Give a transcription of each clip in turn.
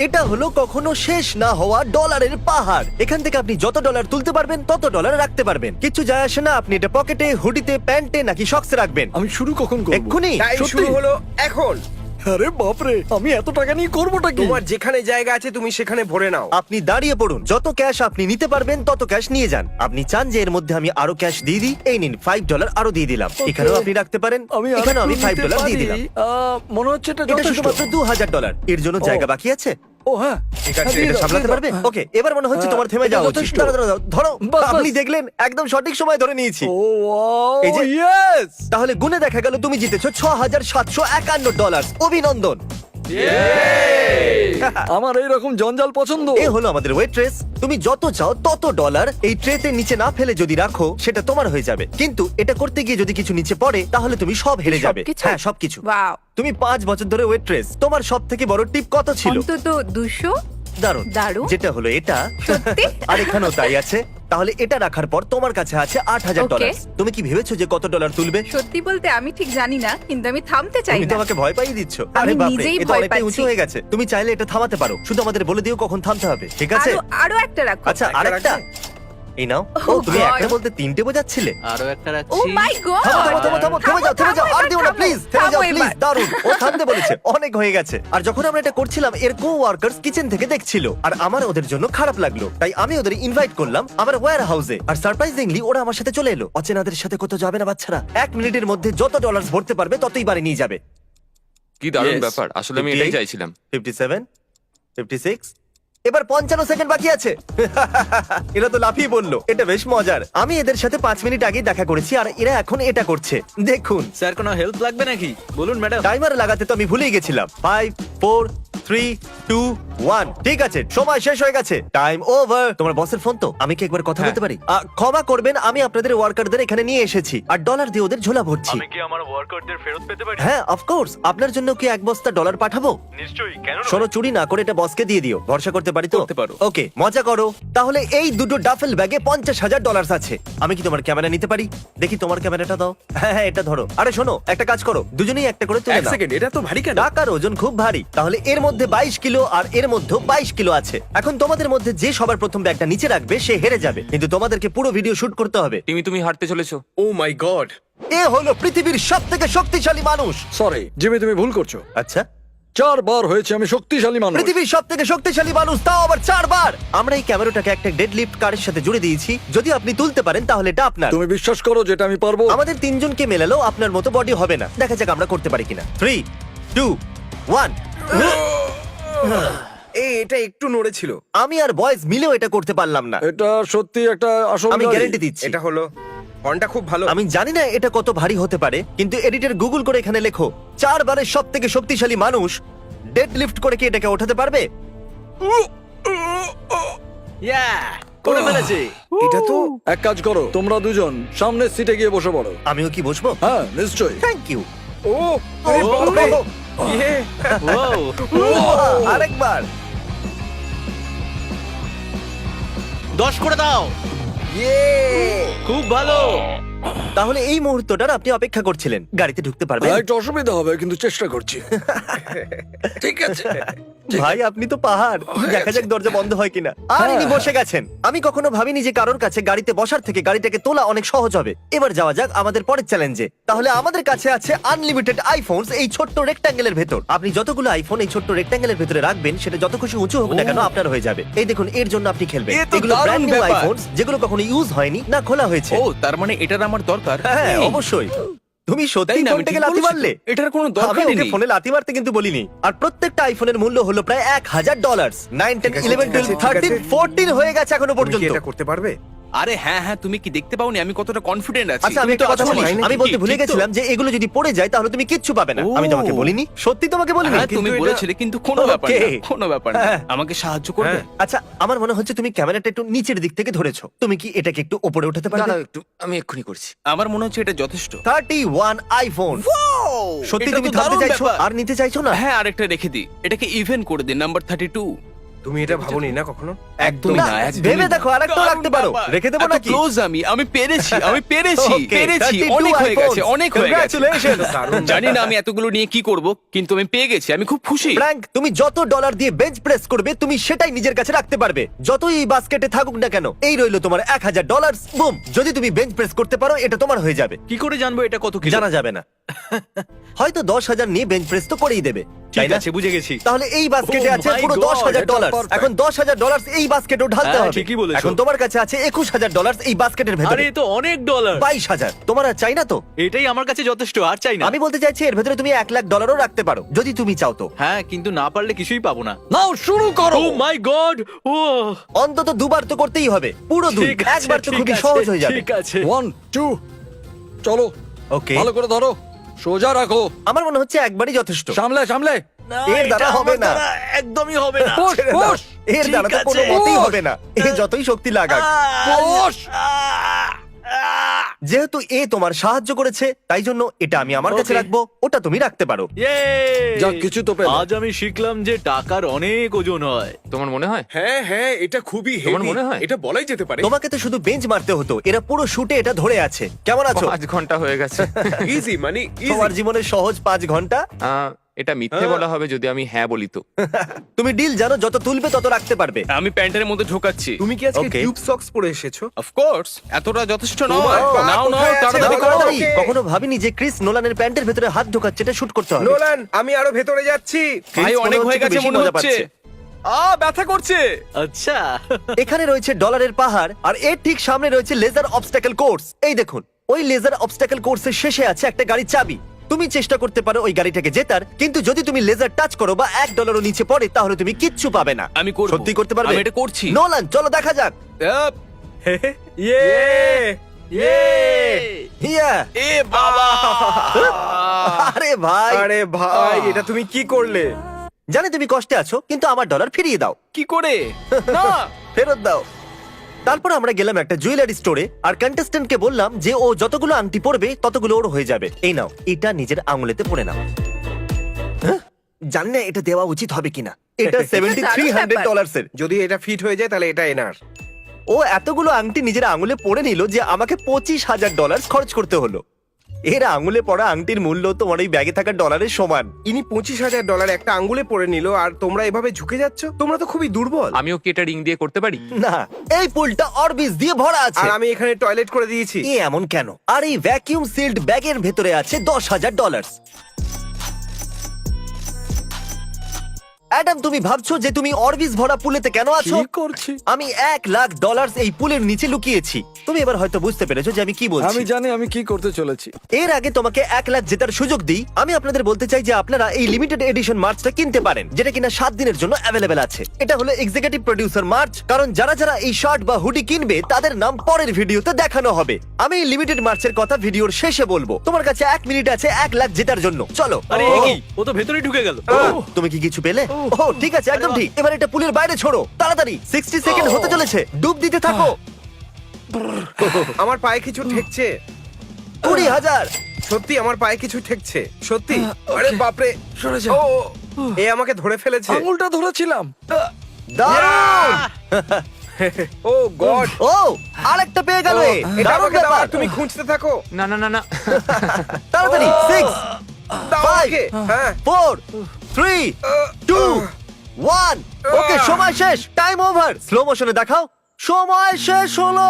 এটা হলো কখনো শেষ না হওয়া ডলারের পাহাড়। এখান থেকে আপনি যত ডলার তুলতে পারবেন তত ডলার রাখতে পারবেন। কিছু যায় আসে না আপনি এটা পকেটে, হুডিতে, প্যান্টে নাকি শক্সে রাখবেন। আমি শুরু কখন করব? এক্ষুনি। তাই সত্যি? শুরু হলো এখন। আরে বাপরে, আমি এত টাকা নিয়ে করবোটা কি? তোমার যেখানে জায়গা আছে তুমি সেখানে ভরে নাও। আপনি দাঁড়িয়ে পড়ুন, যত ক্যাশ আপনি নিতে পারবেন তত ক্যাশ নিয়ে যান। আপনি চান যে এর মধ্যে আমি আরো ক্যাশ দিয়ে দিই, এই নিন $5 আরো দিয়ে দিলাম। Okay. এখানেও আপনি রাখতে পারেন, এখানেও আমি $5 দিয়ে দিলাম। মনে হচ্ছে এটা এটা যথেষ্ট। শুধুমাত্র $2000। এর জন্য ও। জায়গা বাকি আছে? ও হ্যাঁ, ঠিক আছে, দিয়ে এটা দাও, সামলাতে দিয়ে দাও। পারবে? ওকে, এবার মনে হচ্ছে তোমার থেমে এটা যাওয়া উচিত। যথেষ্ট। দাঁড়াও, দাঁড়াও, দাঁড়াও, ধরো। বাস, বাস। আপনি দেখলেন একদম সঠিক সময় ধরে নিয়েছি। ও ওয়াও, এই যে ইয়েস! তাহলে গুনে দেখা গেল তুমি জিতেছো $6751। অভিনন্দন। আমার এইরকম জঞ্জাল পছন্দ। এ হলো আমাদের ওয়েট্রেস। তুমি যত চাও তত ডলার এই ট্রেতে নিচে না ফেলে যদি রাখো সেটা তোমার হয়ে যাবে, কিন্তু এটা করতে গিয়ে যদি কিছু নিচে পড়ে তাহলে তুমি সব হেরে যাবে। সবকিছু? হ্যাঁ, সবকিছু। ওয়াও, তুমি 5 বছর ধরে ওয়েট্রেস, তোমার সব থেকে বড় টিপ কত ছিল? অন্তত 200। দারুণ। দারুণ। যেটা হলো এটা। সত্যি? আর এখানেও তাই আছে। তাহলে এটা রাখার পর তোমার কাছে আছে $8000। Okay. তুমি কি ভেবেছো যে কত ডলার তুলবে? সত্যি বলতে আমি ঠিক জানি না, কিন্তু আমি থামতে চাই তুমি তো না। আমাকে ভয় পাইয়ে দিচ্ছ। আমি আরে বাপরে, নিজেই এটা ভয় অনেকটাই পাচ্ছি। উঁচু হয়ে গেছে। তুমি চাইলে এটা থামাতে পারো, শুধু আমাদের বলে দিও কখন থামতে হবে, ঠিক আছে? আরো একটা রাখো। আচ্ছা, একটা আরেকটা। রাখবে? এই নাও। Oh ও, তুমি God. একটা বলতে তিনটে বোঝাচ্ছিলে। আরো একটা ও রাখছি। মাই গড! থামো, থামো, থামো, থামো, থেমে যাও, আর দিও না, প্লিজ, থেমে যাও, প্লিজ। দারুণ, ও থামতে বলেছে, অনেক হয়ে গেছে। আর যখন আমরা এটা করছিলাম, এর কো-ওয়ার্কার্স কিচেন থেকে দেখছিল, আর আমার ওদের জন্য খারাপ লাগলো, তাই আমি ওদের ইনভাইট করলাম আমার ওয়্যার হাউসে। আর সারপ্রাইজিংলি ওরা আমার সাথে চলে এলো। অচেনাদের সাথে কোথাও যাবে না বাচ্চারা। 1 মিনিটের মধ্যে যত ডলার ভরতে পারবে ততই বাড়ি নিয়ে যাবে। কি দারুণ Yes. ব্যাপার, আসলে আমি এটাই 58, চাইছিলাম। 57, 56, এবার 55 সেকেন্ড বাকি আছে। এরা তো লাফিয়ে বললো, এটা বেশ মজার। আমি এদের সাথে 5 মিনিট আগেই দেখা করেছি, আর এরা এখন এটা করছে। দেখুন, স্যার কোনো হেল্প লাগবে নাকি বলুন ম্যাডাম। টাইমার লাগাতে তো আমি ভুলেই গেছিলাম। 5, 4, 3, 2, 1। ঠিক আছে, সময় শেষ হয়ে গেছে। Time over. তোমার বসের ফোন তো? আমি কি একবার কথা হ্যাঁ। বলতে পারি? ক্ষমা করবেন, আমি আপনাদের ওয়ার্কারদের এখানে নিয়ে এসেছি আর ডলার দিয়ে ওদের ঝোলা ভরছি। আমি কি আমার ওয়ার্কারদের ফেরত পেতে পারি? হ্যাঁ, অফকোর্স। আপনার জন্য কি 1 বস্তা ডলার পাঠাবো? নিশ্চয়ই, কেন নয়? শোনো, চুরি না করে এটা বসকে দিয়ে দিও। ভরসা করতে পারি তো? করতে পারো। ওকে, মজা করো। তাহলে এই দুটো ডাফেল ব্যাগে $50,000 আছে। আমি কি তোমার ক্যামেরা নিতে পারি? দেখি তোমার ক্যামেরাটা দাও। হ্যাঁ, হ্যাঁ, এটা ধরো। আরে শোনো, একটা কাজ করো, দুজনেই একটা করে তুলে এক নাও। সেকেন্ড, এটা তো ভারী কেন? টাকার ওজন খুব ভারী। তাহলে এর মধ্যে 22 কিলো আর এর মধ্যে 22 কিলো আছে। এখন তোমাদের মধ্যে যে সবার প্রথম ব্যাগটা নিচে রাখবে সে হেরে যাবে, কিন্তু তোমাদেরকে পুরো ভিডিও শুট করতে হবে। তুমি হাঁটতে চলেছো। ও মাই গড। এ হলো পৃথিবীর সবথেকে শক্তিশালী মানুষ। সরি জিমি, তুমি ভুল করছো। আচ্ছা, 4 বার হয়েছে আমি শক্তিশালী মানুষ। পৃথিবীর সবথেকে শক্তিশালী মানুষ, তাও আবার 4 বার। আমরা এই ক্যামেরাটাকে একটা ডেড লিফট কারের সাথে জুড়ে দিয়েছি। যদি আপনি তুলতে পারেন তাহলে এটা আপনার। তুমি বিশ্বাস করো যেটা আমি পারবো? আমাদের 3 জনকে মেলালেও আপনার মতো বডি হবে না। দেখা যাক আমরা করতে পারি কিনা। 3, 2, 1। এটা একটু নড়েছিল। আমি আর বয়েজ মিলেও এটা করতে পারলাম না। এটা সত্যি একটা আসল আমি গাড়ি। গ্যারান্টি দিচ্ছি। এটা হলো, ফোনটা খুব ভালো। আমি জানি না এটা কত ভারী হতে পারে, কিন্তু এডিটর গুগল করে এখানে লেখো 4 বারের সব থেকে শক্তিশালী মানুষ ডেড লিফট করে কি এটাকে ওঠাতে পারবে? ইয়া, করে ফেলেছি। এটা তো এক কাজ করো, তোমরা দুজন সামনের সিটে গিয়ে বসে পড়ো। আমিও কি বসবো? হ্যাঁ নিশ্চয়ই। Thank you. ও আরে বাপরে। ইয়ে। ও, আরেকবার। 10 করে দাও। ইয়ে। খুব ভালো। তাহলে এই মুহূর্তটার আপনি অপেক্ষা করছিলেন। গাড়িতে ঢুকতে পারবেন? একটু অসুবিধা হবে কিন্তু চেষ্টা করছি। ঠিক আছে। ভাই, আপনি তো পাহাড়। দেখা যাক দরজা বন্ধ হয় কিনা। আর ইনি বসে গেছেন। আমি কখনো ভাবিনি যে কারোর কাছে গাড়িতে বসার থেকে গাড়িটাকে তোলা অনেক সহজ হবে। এবার যাওয়া যাক আমাদের পরের চ্যালেঞ্জে। তাহলে আমাদের কাছে আছে আনলিমিটেড আইফোনস এই ছোট্ট রেক্ট্যাঙ্গেলের ভেতর। আপনি যতগুলো আইফোন এই ছোট্ট রেক্ট্যাঙ্গেলের ভেতরে রাখবেন, সেটা যত খুশি উঁচু হোক না কেন আপনার হয়ে যাবে। এই দেখুন, এর জন্য আপনি খেলবেন। এ তো এগুলো দারুণ ব্র্যান্ড নিউ ব্যাপার। আইফোনস, যেগুলো কখনো ইউজ হয়নি না খোলা হয়েছে। ও, তার মানে এটার আমার দরকার। হ্যাঁ, এই, অবশ্যই। তুমি সত্যি তাই না, আমি ফোনটাকে ঠিক লাথি বলেছি তো। মারলে? এটার কোনো আমি দরকারই ওকে নেই। ফোনে লাথি মারতে কিন্তু বলিনি। আর প্রত্যেকটা আইফোনের মূল্য হলো প্রায় $1000। 9, 10, ঠিক আছে, 11, ঠিক আছে, 12, 13, ঠিক আছে। 14 হয়ে গেছে এখনো তুমি কি পর্যন্ত। এটা করতে পারবে? আরে হ্যাঁ হ্যাঁ, তুমি কি দেখতে পাওনি আমি কতটা কনফিডেন্ট আছি? আচ্ছা, আমি তুমি তো একটা কথা আছো বলি। নাকি? আমি বলতে ভুলে ঠিক তো? গেছিলাম যে এগুলো যদি পড়ে যায় তাহলে তুমি কিচ্ছু পাবে না। ও। আমি তোমাকে বলিনি? সত্যি তোমাকে বলিনি? হ্যাঁ, তুমি কিন্তু বলেছিলে, কিন্তু কোনো ব্যাপার না, Okay. কোনো ব্যাপার না। হ্যাঁ। আমাকে সাহায্য করবে? হ্যাঁ। আচ্ছা, আমার মনে হচ্ছে তুমি ক্যামেরাটা একটু নিচের দিক থেকে ধরেছো। তুমি কি এটাকে একটু উপরে উঠাতে পারবে? দাঁড়াও একটু, আমি এক্ষুনি করছি। আমার মনে হচ্ছে এটা যথেষ্ট। 31 আইফোন। সত্যি এটা তুমি তো থামতে দারুণ চাইছো ব্যাপার। আর নিতে চাইছো না? হ্যাঁ, আরেকটা রেখে দিই, এটাকে ইভেন করে দিন, নাম্বার 32। তুমি এটা ভাবোনি না কখনো? একদমই না, না, একদমই ভেবে না। দেখো আরেকটাও রাখতে পারো। রেখে দেবো এত নাকি? close আমি পেরেছি, আমি পেরেছি, Okay, পেরেছি। 32 অনেক হয়ে গেছে, iPhones. অনেক হয়ে গেছে। Congratulations! জানি না আমি এতগুলো নিয়ে কি করব, কিন্তু আমি পেয়ে গেছি, আমি খুব খুশি। ফ্র্যাঙ্ক, তুমি যত ডলার দিয়ে বেঞ্চ প্রেস করবে তুমি সেটাই নিজের কাছে রাখতে পারবে, যতই এই বাস্কেটে থাকুক না কেন। এই রইলো তোমার $1000। বুম, যদি তুমি বেঞ্চ প্রেস করতে পারো এটা তোমার হয়ে যাবে। কি করে জানবো এটা কত কিলো? জানা যাবে না। হয়তো 10,000 নিয়ে বেঞ্চ প্রেস তো করেই দেবে, তাই ঠিক না? আছে, বুঝে গেছি। তাহলে এই বাস্কেটে Oh আছে my পুরো God, $10,000। এটা perfect. এখন $10,000 এই বাস্কেটে ঢালতে হ্যাঁ, হবে। ঠিকই বলেছো। এখন তোমার কাছে আছে $21,000 এই বাস্কেটের আরে ভেতরে। এ তো অনেক ডলার। 22,000। তোমার আর চাই না তো? এটাই আমার কাছে যথেষ্ট, আর চাই না। আমি বলতে চাইছি এর ভেতরে তুমি $1,00,000 রাখতে পারো যদি তুমি চাও তো। হ্যাঁ, কিন্তু না পারলে কিছুই পাবো না। নাও শুরু করো। ও মাই গড! ও অন্তত দুবার তো করতেই হবে, পুরো দুই। ঠিক আছে, একবার তো ঠিক খুবই আছে, সহজ হয়ে যাবে। ঠিক আছে। 1 2 চলো, ওকে, ভালো করে ধরো, সোজা রাখো, আমার মনে হচ্ছে একবারই যথেষ্ট। সামলে সামলে। না, এর দ্বারা এটা হবে আমার না। দ্বারা একদমই হবে না। পুশ ছেড়ে দাও। পুশ এর ঠিক দ্বারা তো কোনো আছে। মতেই পুশ। হবে না, এ যতই শক্তি লাগাক। পুশ। যেহেতু এ তোমার সাহায্য করেছে তাই জন্য এটা আমি আমার কাছে Okay. রাখবো, ওটা তুমি রাখতে পারো। Yay! যাক, কিছু তো পেলে। আজ আমি শিখলাম যে টাকার অনেক ওজন হয়। তোমার মনে হয়? হ্যাঁ হ্যাঁ, এটা খুবই তোমার হেভি, মনে হয়? এটা বলাই যেতে পারে। তোমাকে তো শুধু বেঞ্চ মারতে হতো, এরা পুরো শুটে এটা ধরে আছে। কেমন আছো? 5 ঘন্টা হয়ে গেছে। ইজি মানে তোমার জীবনের সহজ 5 ঘন্টা। এটা মিথ্যে বলা হবে যদি আমি হ্যাঁ বলি তো। তুমি ডিল জানো, যত তুলবে তত রাখতে পারবে। আমি প্যান্টের মধ্যে ঢোকাচ্ছি। তুমি কি আজকে Okay. টিউব সক্স পরে এসেছো? অফ কোর্স, এতটা যথেষ্ট নয়। তোমার পা নাও নাও, কোথায় আছে? তাড়াতাড়ি বলো। করো। তাড়াতাড়ি। Okay. কখনো ভাবিনি যে ক্রিস নোলানের প্যান্টের ভেতরে হাত ঢোকাচ্ছে, এটা শুট করতে হবে। নোলান, আমি আরো ভেতরে যাচ্ছি। ভাই মনে অনেক হচ্ছে হয়ে একটু গেছে বেশি মনে মজা হচ্ছে। পাচ্ছে। ব্যথা করছে। আচ্ছা, এখানে রয়েছে ডলারের পাহাড়, আর এর ঠিক সামনে রয়েছে লেজার অবস্টাকেল কোর্স। এই দেখুন, ওই লেজার অবস্টাকেল কোর্সের শেষে আছে একটা গাড়ির চাবি। তুমি চেষ্টা করতে পারো ওই গাড়িটাকে জেতার, কিন্তু যদি তুমি লেজার টাচ করো বা $1 নিচে পড়ে তাহলে তুমি কিচ্ছু পাবে না। আমি করব। সত্যি করতে পারবে? আমি এটা করছি। নোলান, চলো দেখা যাক। আপ, ইয়ে ইয়ে। হিয়া। এ বাবা! আরে ভাই, আরে ভাই, এটা তুমি কি করলে? জানি তুমি কষ্টে আছো, কিন্তু আমার ডলার ফিরিয়ে দাও, কি করে? না, ফেরত দাও। তারপর আমরা গেলাম একটা জুয়েলারি স্টোরে, আর কন্টেস্ট্যান্টকে বললাম যে ও যতগুলো আংটি পরবে ততগুলো ওর হয়ে যাবে। এই নাও, এটা নিজের আঙুলেতে পরে নাও। হ্যাঁ? জানি না এটা দেওয়া উচিত হবে কিনা। এটা $7,300 এর। যদি এটা ফিট হয়ে যায় তাহলে এটা এনার। ও এতগুলো আংটি নিজের আঙুলে পরে নিল যে আমাকে $25,000 খরচ করতে হলো। এর আঙুলে পড়া আংটির মূল্য তোমার এই ব্যাগে থাকা ডলারের সমান। ইনি $25,000 একটা আঙ্গুলে পরে নিল, আর তোমরা এভাবে ঝুঁকে যাচ্ছ? তোমরা তো খুবই দুর্বল। আমিও কি এটা রিং দিয়ে করতে পারি? না, এই পুলটা অরবিস দিয়ে ভরা আছে। আর আমি এখানে টয়লেট করে দিয়েছি। এ এমন কেন? আর এই ভ্যাকিউম সিল্ড ব্যাগের ভেতরে আছে $10,000। অ্যাডাম, তুমি ভাবছো যে তুমি অরবিস ভরা পুলেতে কেন আছো? কি করছি? আমি $1,00,000 এই পুলের নিচে লুকিয়েছি। তুমি এবার হয়তো বুঝতে পেরেছো যে আমি কি বলছি। আমি জানি আমি কি করতে চলেছি। এর আগে তোমাকে 1,00,000 জেতার সুযোগ দিই, আমি আপনাদের বলতে চাই যে আপনারা এই লিমিটেড এডিশন মার্চটা কিনতে পারেন, যেটা কিনা 7 দিনের জন্য অ্যাভেলেবেল আছে। এটা হলো এক্সিকিউটিভ প্রোডিউসার মার্চ, কারণ যারা যারা এই শার্ট বা হুডি কিনবে তাদের নাম পরের ভিডিওতে দেখানো হবে। আমি এই লিমিটেড মার্চের কথা ভিডিওর শেষে বলবো। তোমার কাছে 1 মিনিট আছে 1,00,000 জেতার জন্য। চলো। আরে ও, এ কি? ও তো ভেতরেই ঢুকে গেল। তুমি কি কিছু পেলে? ও ঠিক আছে, একদম ঠিক। এবার এটা পুলের বাইরে ছোড়ো, তাড়াতাড়ি। 60 সেকেন্ড হতে চলেছে, ডুব দিতে থাকো। আমার পায়ে কিছু ঠেকছে। 20,000। সত্যি আমার পায়ে কিছু ঠেকছে, সত্যি। আরে বাপরে, সরে যা। এ আমাকে ধরে ফেলেছে। আঙুলটা ধরেছিলাম। দারুণ! ও গড, ও, আরেকটা পেয়ে গেল এ। এটা দারুণ আমাকে দাও, ব্যাপার। আর তুমি খুঁজতে থাকো। না না না না। তাড়াতাড়ি। 6 দাও 5 আমাকে। হ্যাঁ 4 3 2 1। ওকে, সময় শেষ, টাইম ওভার। স্লো মোশনে দেখাও। সময় শেষ হলো।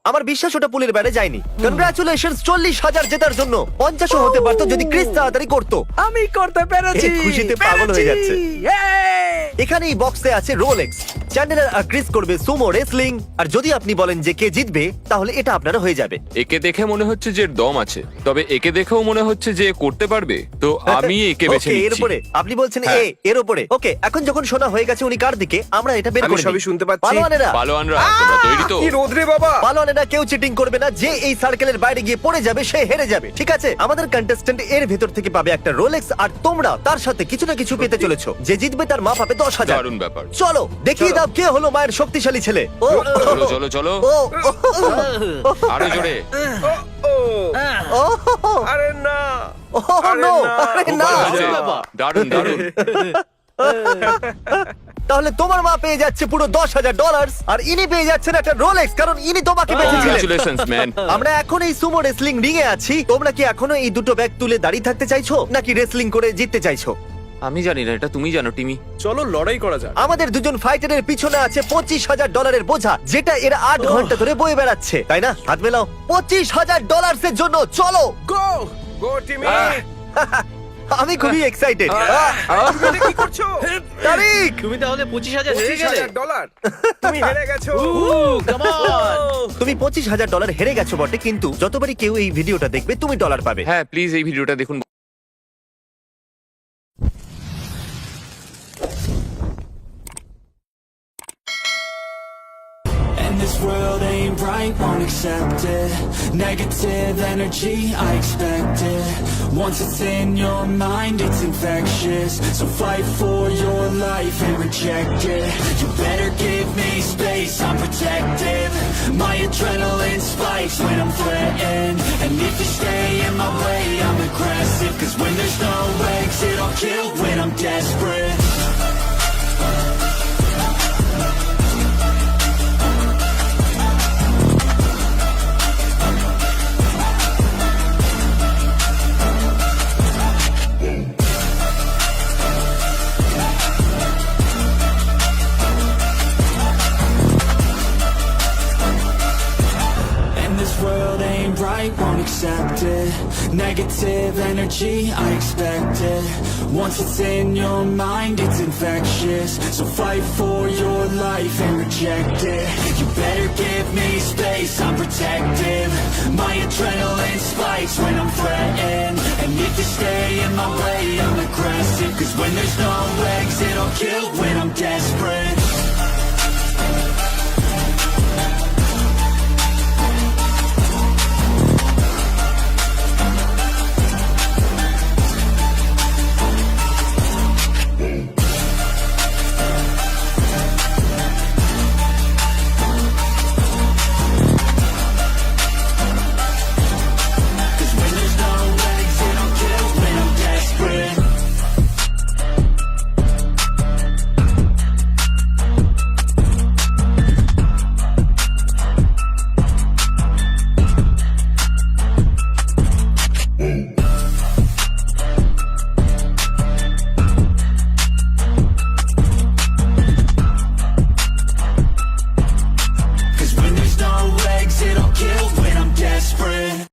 আমার বিশ্বাস ওটা পুলের বাইরে যায়নি। কনগ্রাচুলেশনস 40,000 জেতার জন্য। 50ও হতে পারতো যদি ক্রিস তাড়াতাড়ি করতো। আমি করতে পেরেছি। এ খুশিতে পাগল হয়ে যাচ্ছে। এখানে এই বক্সে আছে রোলেক্স। চ্যান্ডেলার আর ক্রিস করবে সুমো রেসলিং, আর যদি আপনি বলেন যে কে জিতবে তাহলে এটা আপনারা হয়ে যাবে। একে দেখে মনে হচ্ছে যে এর দম আছে, তবে একে দেখেও মনে হচ্ছে যে এ করতে পারবে, তো আমি একে বেছে Okay, এর নিচ্ছি। উপরে আপনি বলছেন হ্যাঁ। এর উপরে। ওকে, এখন যখন শোনা হয়ে গেছে উনি কার দিকে, আমরা এটা বের আমি করে সবই দিই। শুনতে পাচ্ছি। পালোয়ানেরা, পালোয়ানরা তোমরা তৈরি তো? কি রোদ রে বাবা। পালোয়ানেরা কেউ চিটিং করবে না। যে এই সার্কেলের বাইরে গিয়ে পড়ে যাবে সে হেরে যাবে, ঠিক আছে? আমাদের কন্টেস্ট্যান্ট এর ভেতর থেকে পাবে একটা রোলেক্স, আর তোমরা তার সাথে কিছু না কিছু পেতে চলেছো। যে জিতবে তার মা পাবে 10,000। দারুণ ব্যাপার। চলো দেখিয়ে দাও কে হলো মায়ের শক্তিশালী ছেলে। ও চলো চলো চলো, ও আরো জোরে। ও ও আরে না। ও আরে নো, না। আরে খুব না। ভালো হয়েছে। দারুণ দারুণ। তাহলে তোমার মা পেয়ে যাচ্ছে পুরো $10,000 আর ইনি পেয়ে যাচ্ছেন একটা রোলেক্স, কারণ ইনি তোমাকে বেঁচেছিলেন। Congratulations man. আমরা এখন এই সুমো রেসলিং রিং এ আছি। তোমরা কি এখনো এই দুটো ব্যাগ তুলে দাঁড়িয়ে থাকতে চাইছো, নাকি রেসলিং করে জিততে চাইছো? আমি জানি না, এটা তুমি জানো টিমি। চলো লড়াই করা যাক। আমাদের দুজন ফাইটারের পিছনে আছে $25,000 বোঝা, যেটা এরা 8 ঘন্টা ধরে বয়ে বেড়াচ্ছে, তাই না? হাত মেলাও। $25,000 এর জন্য চলো। গো গো টিমি। আমি খুবই এক্সাইটেড। তুমি কি করছো? তারিক, তুমি তাহলে 25,000 হেরে গেলে। $25,000 তুমি হেরে গেছো। Come on. তুমি $25,000 হেরে গেছো বটে, কিন্তু যতবারই কেউ এই ভিডিওটা দেখবে তুমি ডলার পাবে। হ্যাঁ প্লিজ এই ভিডিওটা দেখুন। And this world ain't right, won't accept it. Negative energy, I expect it. Once it's in your mind, it's infectious. So fight for your life and reject it. You better give me space, I'm protective. My adrenaline spikes when I'm threatened. And if you stay in my way, I'm aggressive. Cause when there's no exit, I'll kill when I'm desperate. And this world ain't right, won't accept it. Negative energy, I expect it. Once it's in your mind, it's infectious. So fight for your life and reject it. You better give me space, I'm protective. My adrenaline spikes when I'm threatened. And if you stay in my way, I'm aggressive. Cause when there's no exit, I'll kill when I'm desperate.